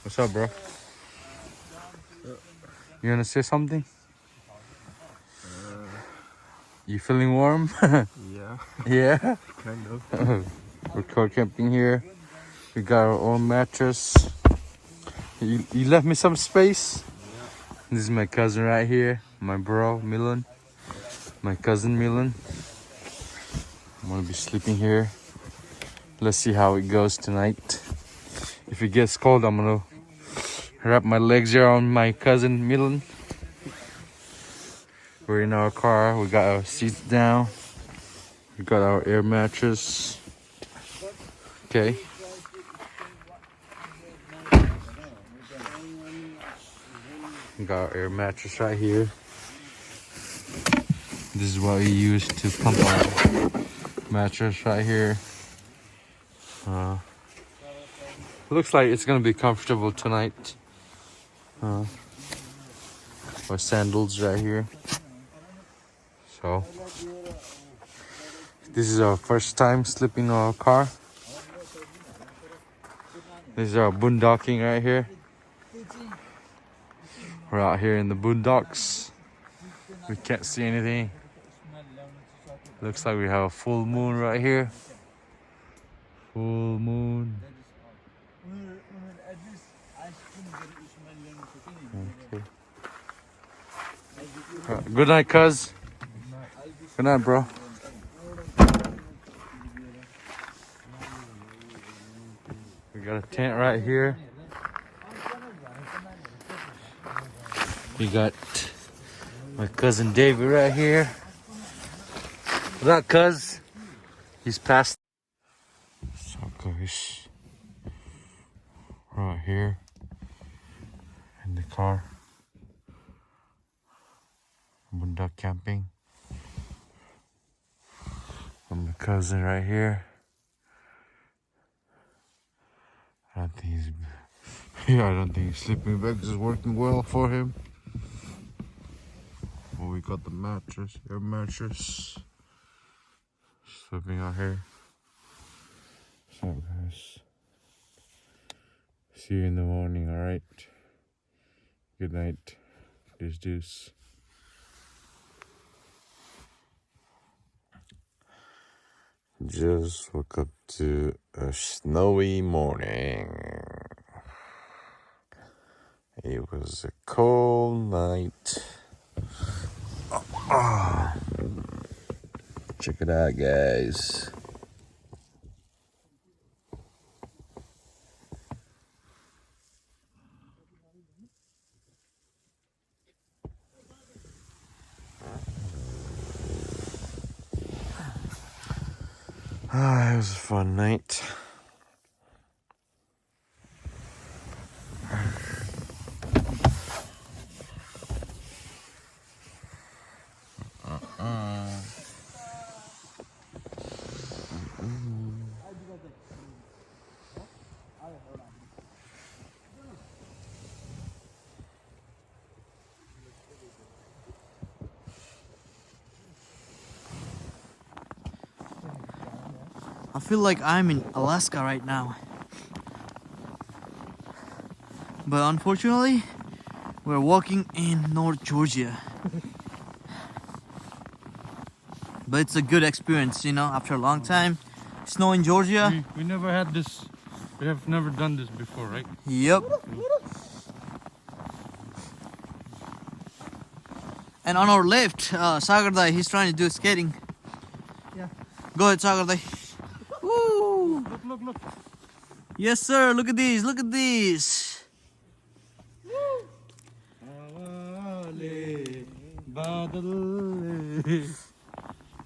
What's up, bro? You wanna say something? You feeling warm? Yeah, Yeah? kind of. We're camping here. We got our own mattress. You left me some space? This is my cousin right here. My bro, Milan. My cousin, Milan. I'm gonna be sleeping here. Let's see how it goes tonight. If it gets cold, I'm gonna wrap my legs around my cousin, Milan. We're in our car. We got our seats down. We got our air mattress. Okay. We got our air mattress right here. This is what we use to pump our mattress right here. Looks like it's gonna be comfortable tonight. Our sandals right here. So this is our first time sleeping in our car. This is our boondocking right here. We're out here in the boondocks. We can't see anything. Looks like we have a full moon right here. Full moon. Okay. Good night, cuz. Good night, bro. We got a tent right here. We got my cousin David right here. What's up, cuz? He's passed. So guys, right here in the car. Boondock camping. And my cousin right here. I don't think he's yeah, I don't think his sleeping bag is working well for him. Well, we got the mattress, air mattress. Sleeping out here. So guys, see you in the morning, alright? Good night. Deuce. Just woke up to a snowy morning. It was a cold night. Check it out, guys. It was a fun night. I feel like I'm in Alaska right now. But unfortunately, we're walking in North Georgia. But it's a good experience, you know, after a long time. Snow in Georgia. We never had this. We have never done this before, right? Yep. And on our left, Sagardai, he's trying to do skating. Yeah. Go ahead, Sagardai. Woo! Look. Yes, sir. Look at these. Look at these.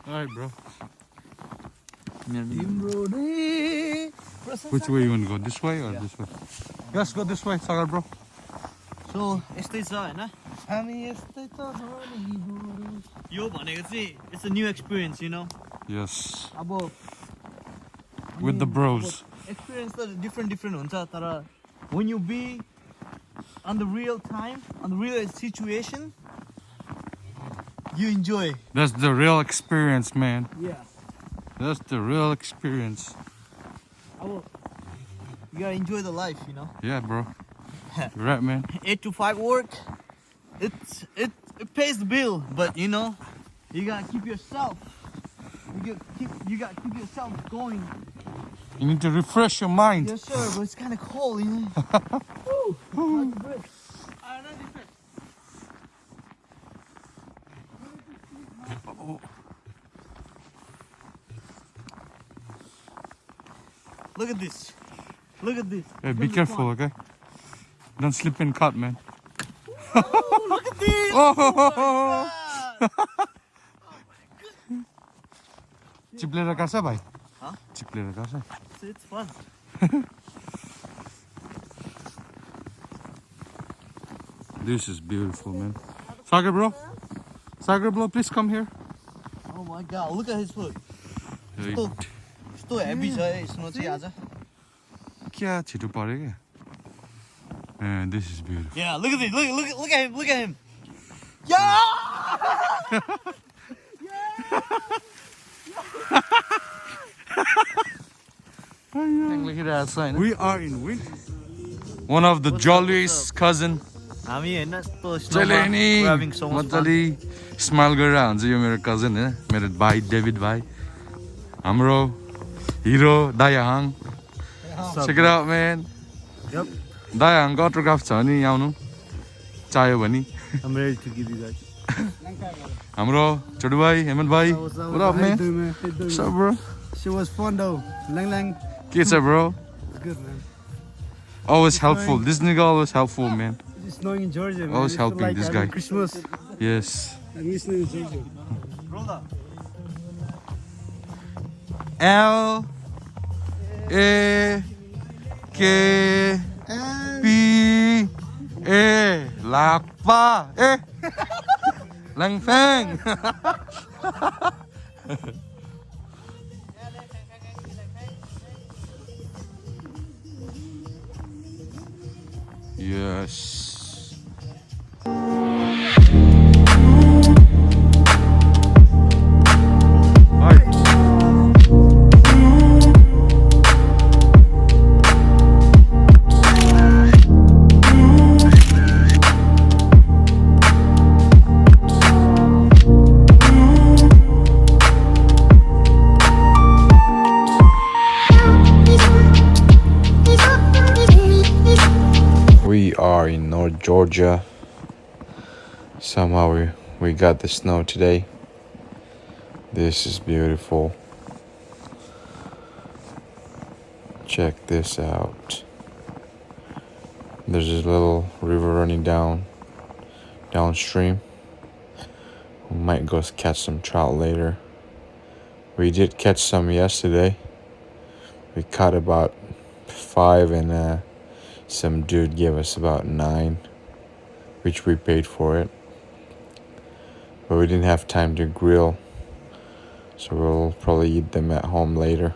Alright, bro. Which way you want to go? This way or this way? Let's go this way, Sagar, bro. So, यस्तै छ हैन? यो भनेको चाहिँ it's a new experience, you know. Yes. अब With the bros. experience त different हुन्छ तर when you be on the real time, on the real situation, you enjoy. That's the real experience, man. Yeah. That's the real experience. अब you gotta enjoy the life, you know. Yeah, bro. Right, man. 8 to 5 work. It pays the bill, but you know, you gotta keep yourself. You gotta keep yourself going. You need to refresh your mind. Yes, sir. But it's kind of cold, you know. Woo. Look at this. Look at this. Hey, be careful, okay? Don't slip and cut, man. Oh, look at this. Oh! God. चिप्लेर काट्छ भाइ Huh? चिप्लेर काट्छ It's fun. This is beautiful, man. Sagar bro, please come here. Oh my God, look at his foot. Hey, Still heavy छ है snow चाहिँ आज. क्या छिटो पर्यो क्या. And this is beautiful. Yeah, look at this. Look at him. Look at him. Yeah! We are in winter. One of the jolliest cousin. हामी हैन यस्तो जहिले नि We're having so much fun. मजाले स्माइल गरेर हुन्छ यो मेरो कजन हैन मेरो भाइ डेभिड भाइ हाम्रो hero Dayahang check it out man. Yep. दायाहाङको अटोग्राफ छ नि आउनु चाह्यो भने I'm ready to give you guys. हाम्रो छोटु भाइ हेमन्त भाइ What's up, what up how you man doing, man? How you doing, what's up man? bro Shit was fun though. Lang Lang, के छ bro it's good, man. always helpful this nigga always helpful man It's snowing in Georgia, man. Always It's helping like this having guy. Christmas. yes I miss snow in Georgia. Roll up. L A K P A Lakpa Lang Fang Yes. Right. We are in North Georgia. Somehow we got the snow today. This is beautiful. Check this out. There's a little river running downstream. We might go catch some trout later. We did catch some yesterday. We caught about 5 and some dude gave us about 9, which we paid for it. But we didn't have time to grill, so we'll probably eat them at home later.